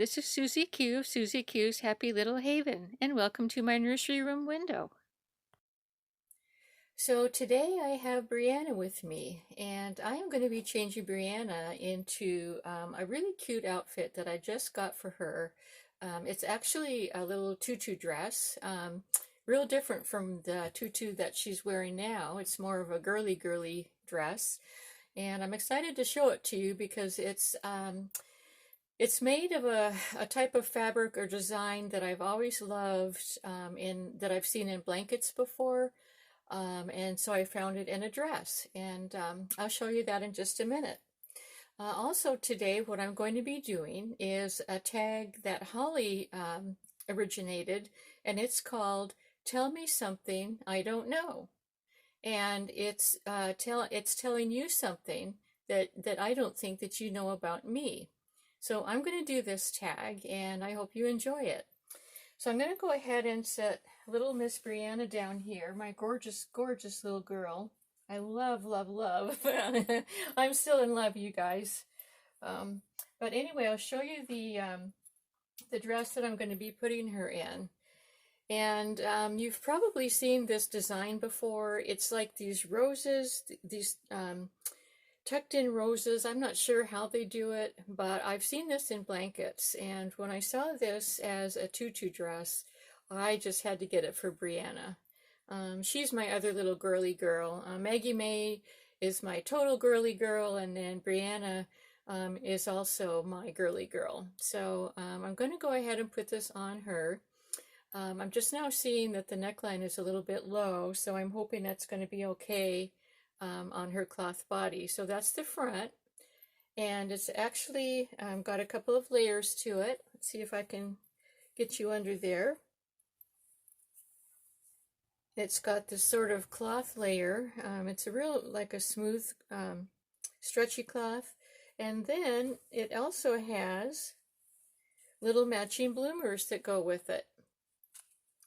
This is Susie Q of Susie Q's Happy Little Haven, and welcome to my nursery room window. So today I have Brianna with me, and I am going to be changing Brianna into a really cute outfit that I just got for her. It's actually a little tutu dress, real different from the tutu that she's wearing now. It's more of a girly dress, and I'm excited to show it to you because it's made of a type of fabric or design that I've always loved, that I've seen in blankets before. And so I found it in a dress, and I'll show you that in just a minute. Also today, what I'm going to be doing is a tag that Holly originated, and it's called Tell Me Something I Don't Know. And it's telling you something that I don't think that you know about me. So I'm going to do this tag, and I hope you enjoy it. So I'm going to go ahead and set little Miss Brianna down here, my gorgeous little girl. I love. I'm still in love, you guys. But anyway, I'll show you the dress that I'm going to be putting her in. And you've probably seen this design before. It's like these roses, these tucked in roses. I'm not sure how they do it, but I've seen this in blankets. And when I saw this as a tutu dress, I just had to get it for Brianna. She's my other little girly girl. Maggie May is my total girly girl, and then Brianna is also my girly girl. So I'm going to go ahead and put this on her. I'm just now seeing that the neckline is a little bit low, so I'm hoping that's going to be okay on her cloth body. So that's the front, and it's actually got a couple of layers to it. Let's see if I can get you under there. It's got this sort of cloth layer. It's a real, like a smooth, stretchy cloth. And then it also has little matching bloomers that go with it.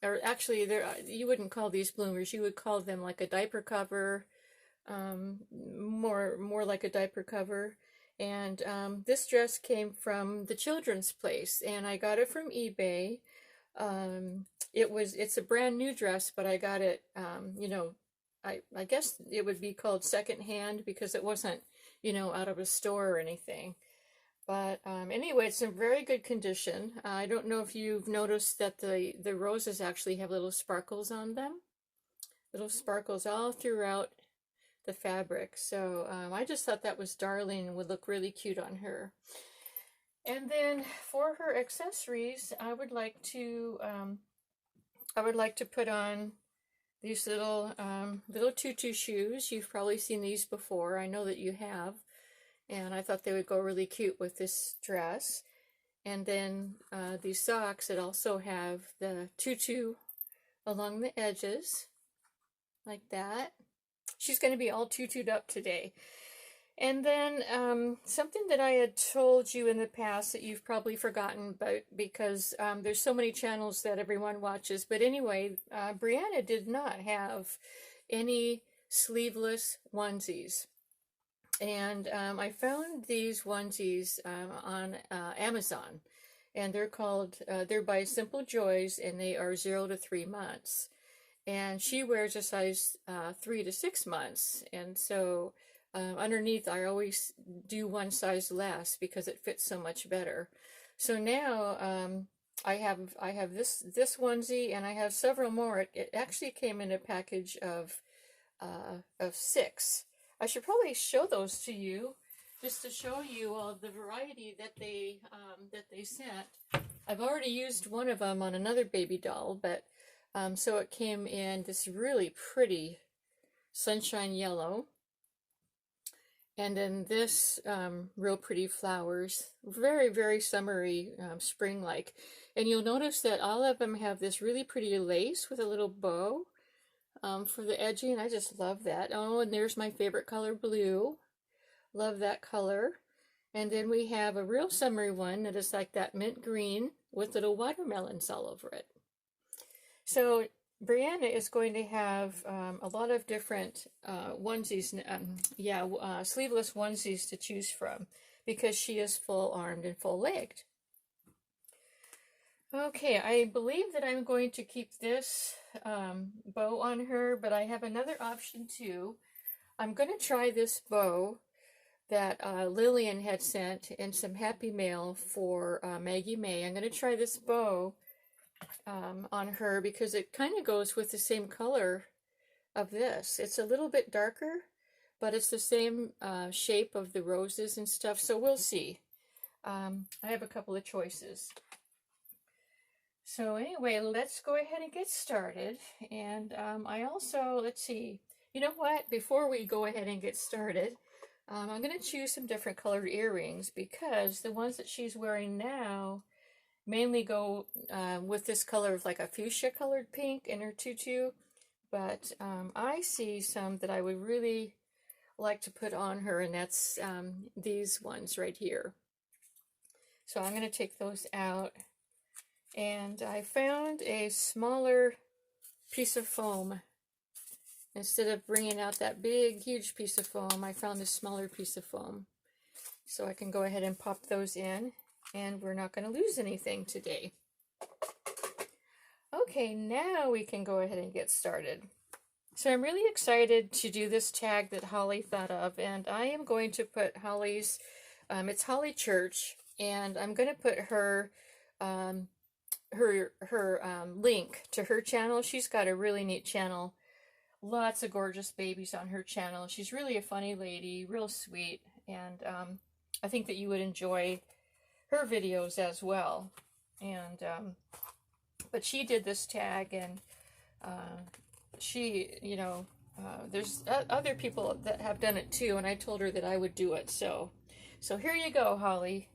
Or actually, you wouldn't call these bloomers. You would call them like a diaper cover, more like a diaper cover. And this dress came from the children's place, and I got it from eBay. It's a brand new dress, but I got it, I guess it would be called secondhand because it wasn't, out of a store or anything. But anyway, it's in very good condition. I don't know if you've noticed that the roses actually have little sparkles on them. Little sparkles all throughout the fabric. So I just thought that was darling and would look really cute on her. And then for her accessories, I would like to put on these little tutu shoes. You've probably seen these before. I know that you have. And I thought they would go really cute with this dress. And then these socks that also have the tutu along the edges, like that. She's going to be all tutued up today. And then something that I had told you in the past that you've probably forgotten about because there's so many channels that everyone watches. But anyway, Brianna did not have any sleeveless onesies. And I found these onesies on Amazon, and they're by Simple Joys, and they are 0 to 3 months. And she wears a size 3 to 6 months, and so underneath I always do one size less because it fits so much better. So now I have this onesie, and I have several more. It actually came in a package of 6. I should probably show those to you, just to show you all the variety that they sent. I've already used one of them on another baby doll, but so it came in this really pretty sunshine yellow, and then this real pretty flowers, very summery, spring-like. And you'll notice that all of them have this really pretty lace with a little bow. For the edging. I just love that. Oh, and there's my favorite color, blue. Love that color. And then we have a real summery one that is like that mint green with little watermelons all over it. So Brianna is going to have a lot of different onesies, sleeveless onesies to choose from because she is full-armed and full-legged. Okay, I believe that I'm going to keep this bow on her, but I have another option too. I'm going to try this bow that Lillian had sent in some happy mail for Maggie May. I'm going to try this bow on her because it kind of goes with the same color of this. It's a little bit darker, but it's the same shape of the roses and stuff, so we'll see. I have a couple of choices. So anyway, let's go ahead and get started. And I also, let's see, you know what? Before we go ahead and get started, I'm going to choose some different colored earrings because the ones that she's wearing now mainly go with this color of like a fuchsia colored pink in her tutu. But I see some that I would really like to put on her, and that's these ones right here. So I'm going to take those out. And I found a smaller piece of foam. Instead of bringing out that big, huge piece of foam, I found a smaller piece of foam. So I can go ahead and pop those in, and we're not going to lose anything today. Okay, now we can go ahead and get started. So I'm really excited to do this tag that Holly thought of, and I am going to put Holly's, it's Holly Church, and I'm going to put her link to her channel. She's got a really neat channel, lots of gorgeous babies on her channel. She's really a funny lady, real sweet, and I think that you would enjoy her videos as well. And but she did this tag, and she, you know, there's other people that have done it too, and I told her that I would do it. So here you go, Holly.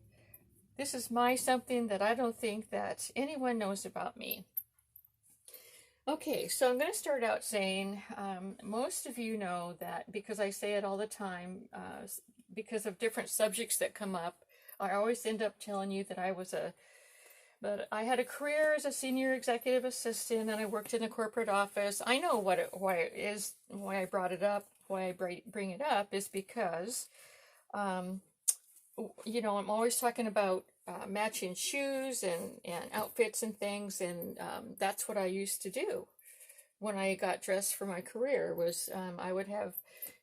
This is something that I don't think that anyone knows about me. Okay, so I'm going to start out saying, most of you know that because I say it all the time, because of different subjects that come up, I always end up telling you that but I had a career as a senior executive assistant, and I worked in a corporate office. I know why I brought it up, why I bring it up is because, you know, I'm always talking about matching shoes and outfits and things, and that's what I used to do when I got dressed for my career was I would have,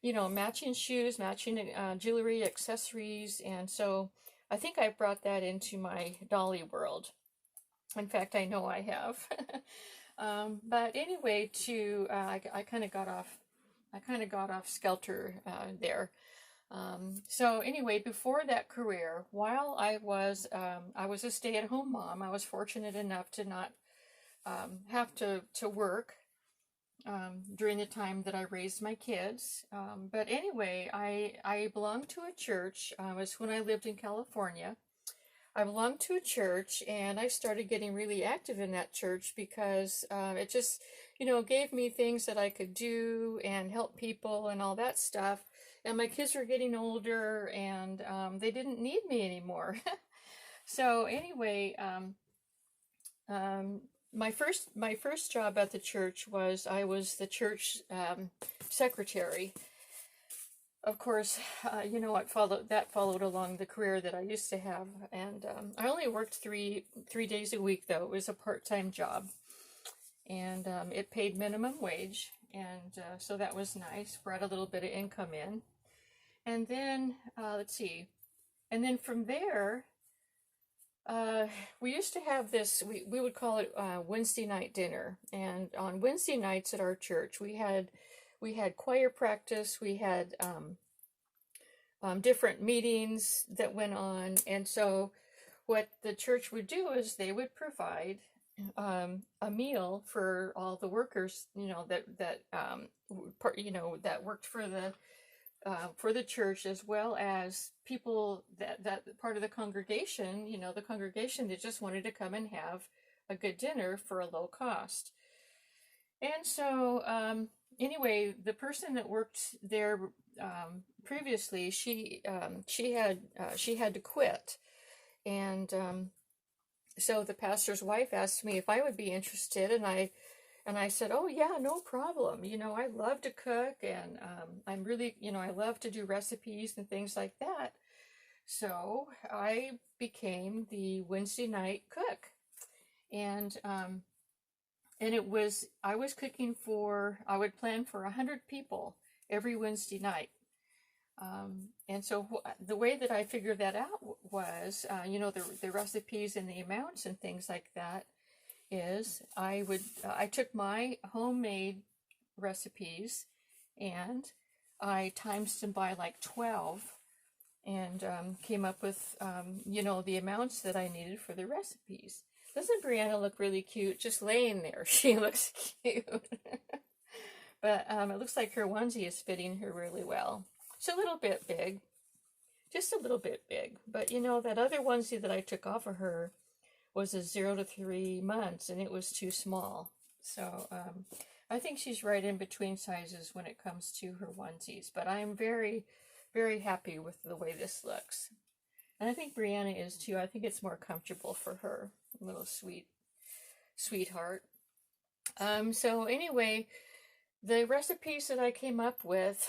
you know, matching shoes, matching jewelry, accessories, and so I think I brought that into my dolly world. In fact, I know I have. But anyway, I kind of got off skelter there. So anyway, before that career, while I was a stay-at-home mom, I was fortunate enough to not have to work during the time that I raised my kids. But anyway, I belonged to a church. It was when I lived in California. I belonged to a church, and I started getting really active in that church because it just, you know, gave me things that I could do and help people and all that stuff. And my kids were getting older, and they didn't need me anymore. So anyway, my first job at the church was I was the church secretary. Of course, you know what followed along the career that I used to have, and I only worked three days a week though. It was a part-time job, and it paid minimum wage, and so that was nice. Brought a little bit of income in, and then let's see, and then from there, we used to have this. We would call it Wednesday night dinner, and on Wednesday nights at our church, we had choir practice, we had different meetings that went on, and so what the church would do is they would provide a meal for all the workers, you know, that worked for the church, as well as people that part of the congregation, you know, the congregation that just wanted to come and have a good dinner for a low cost. And so anyway, the person that worked there previously, she had to quit, and so the pastor's wife asked me if I would be interested, and I said, oh yeah, no problem. You know, I love to cook, and I'm really, you know, I love to do recipes and things like that. So I became the Wednesday night cook. And I was cooking for, I would plan for 100 people every Wednesday night. And so the way that I figured that out was, the recipes and the amounts and things like that is I took my homemade recipes and I times them by like 12 and came up with, the amounts that I needed for the recipes. Doesn't Brianna look really cute? Just laying there, she looks cute. But it looks like her onesie is fitting her really well. It's a little bit big, just a little bit big. But that other onesie that I took off of her was a 0 to 3 months, and it was too small. So I think she's right in between sizes when it comes to her onesies. But I'm very, very happy with the way this looks. And I think Brianna is too. I think it's more comfortable for her. Little sweetheart. So anyway, the recipes that I came up with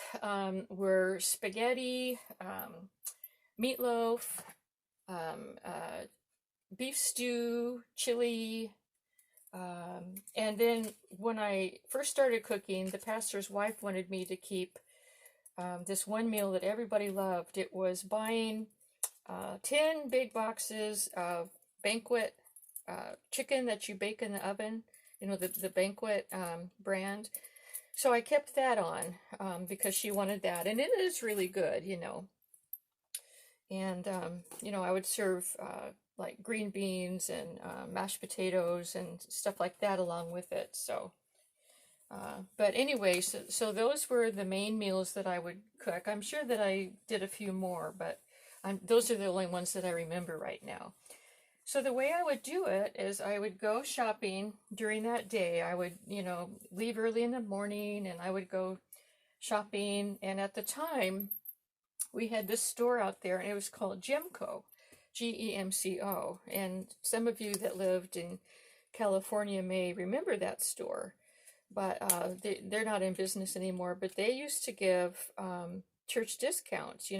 were spaghetti, meatloaf, beef stew, chili, and then when I first started cooking, the pastor's wife wanted me to keep this one meal that everybody loved. It was buying 10 big boxes of banquet chicken that you bake in the oven, the banquet brand. So I kept that on because she wanted that, and it is really good, And, I would serve like green beans and mashed potatoes and stuff like that along with it. So, but anyway, so those were the main meals that I would cook. I'm sure that I did a few more, but those are the only ones that I remember right now. So the way I would do it is I would go shopping during that day. I would, leave early in the morning and I would go shopping. And at the time, we had this store out there and it was called Gemco, Gemco. And some of you that lived in California may remember that store, but they're not in business anymore. But they used to give church discounts,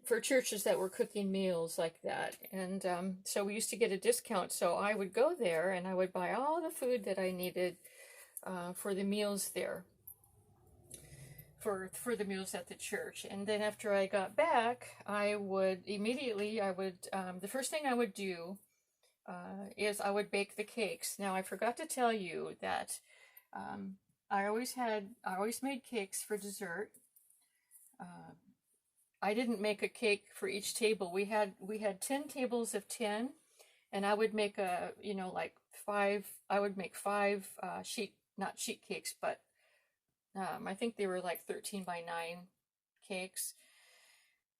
for churches that were cooking meals like that. And so we used to get a discount. So I would go there and I would buy all the food that I needed for the meals there, for the meals at the church. And then after I got back, the first thing I would do is I would bake the cakes. Now I forgot to tell you that I always made cakes for dessert. I didn't make a cake for each table. We had 10 tables of 10, and I would make I would make five not sheet cakes, but I think they were like 13 by 9 cakes.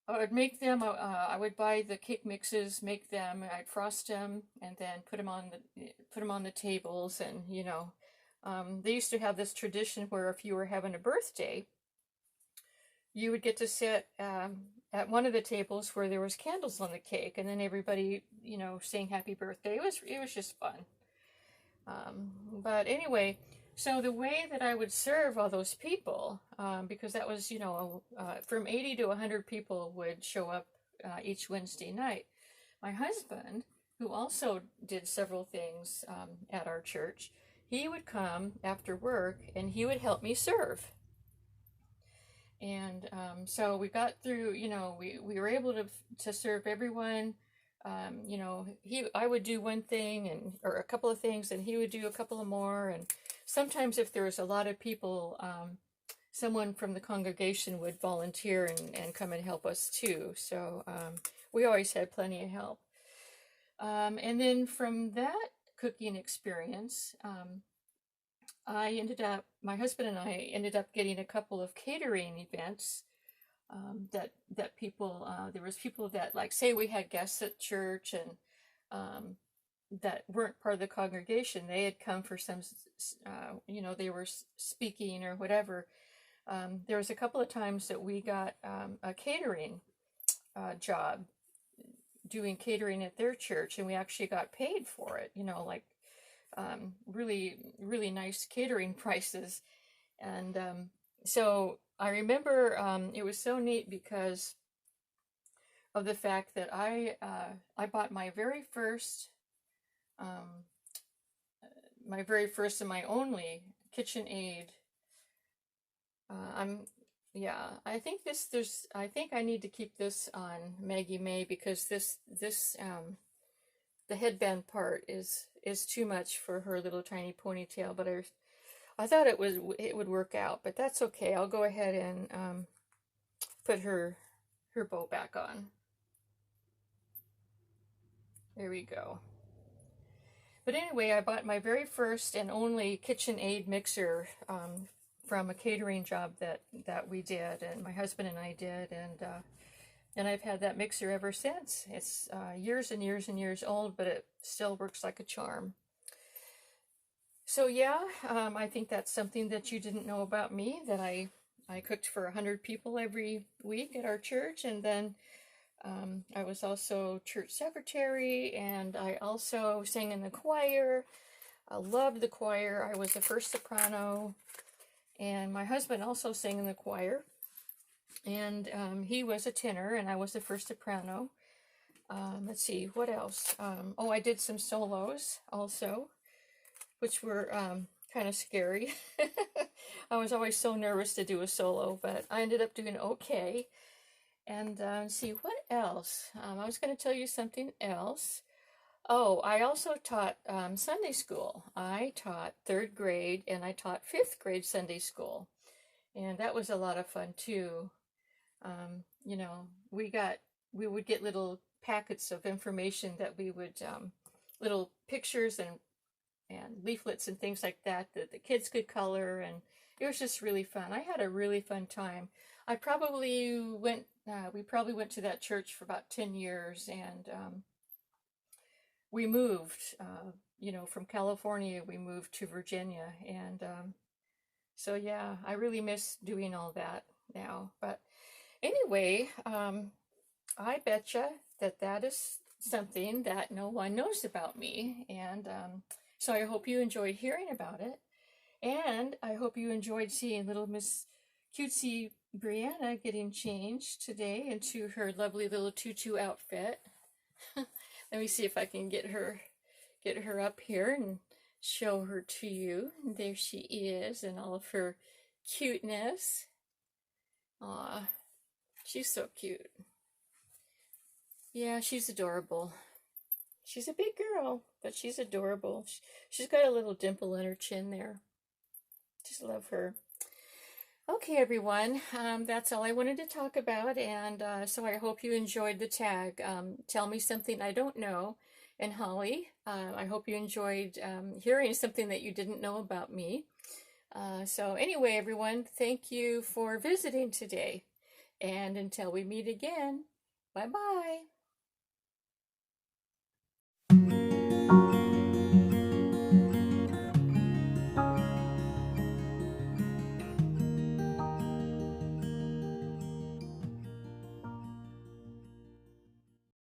I would make them, I would buy the cake mixes, make them, I'd frost them, and then put them on the tables, and they used to have this tradition where if you were having a birthday, you would get to sit at one of the tables where there was candles on the cake, and then everybody, saying happy birthday. It was just fun. But anyway, so the way that I would serve all those people, because that was, from 80 to 100 people would show up each Wednesday night. My husband, who also did several things at our church, he would come after work and he would help me serve. And so we got through, we were able to serve everyone. I would do one thing or a couple of things, and he would do a couple of more. And sometimes if there was a lot of people, someone from the congregation would volunteer and come and help us too. So we always had plenty of help. And then from that cooking experience, my husband and I ended up getting a couple of catering events that people, there was people that, like, say we had guests at church and that weren't part of the congregation. They had come for some, they were speaking or whatever. There was a couple of times that we got a catering job doing catering at their church, and we actually got paid for it, really, really nice catering prices. And so I remember it was so neat because of the fact that I bought my very first um, my very first and my only KitchenAid. I'm Yeah, I think I think I need to keep this on Maggie May, because this the headband part is too much for her little tiny ponytail, but I thought it would work out, but that's okay. I'll go ahead and put her bow back on. There we go. But anyway, I bought my very first and only KitchenAid mixer from a catering job that we did, and my husband and I did, and I've had that mixer ever since. It's years and years and years old, but it still works like a charm. So yeah, I think that's something that you didn't know about me, that I cooked for 100 people every week at our church, and then I was also church secretary, and I also sang in the choir. I loved the choir. I was the first soprano, and my husband also sang in the choir, and he was a tenor, and I was the first soprano. Let's see, what else? Oh, I did some solos also, which were kind of scary. I was always so nervous to do a solo, but I ended up doing okay. And see, what else? I was going to tell you something else. Oh, I also taught Sunday school. I taught 3rd grade and I taught 5th grade Sunday school. And that was a lot of fun too. You know, we would get little packets of information that we would, little pictures and leaflets and things like that the kids could color, and it was just really fun. I had a really fun time. We probably went to that church for about 10 years, and we moved, you know, from California, we moved to Virginia, and so yeah, I really miss doing all that now. But anyway, I betcha that is something that no one knows about me, and so I hope you enjoyed hearing about it, and I hope you enjoyed seeing little Miss Cutesy Brianna getting changed today into her lovely little tutu outfit. Let me see if I can get her up here and show her to you. And there she is in all of her cuteness. Aw, she's so cute. Yeah, she's adorable. She's a big girl, but she's adorable. She's got a little dimple in her chin there. Just love her. Okay, everyone, that's all I wanted to talk about, and so I hope you enjoyed the tag. Tell me something I don't know. And Holly, I hope you enjoyed hearing something that you didn't know about me. So anyway, everyone, thank you for visiting today. And until we meet again, bye-bye.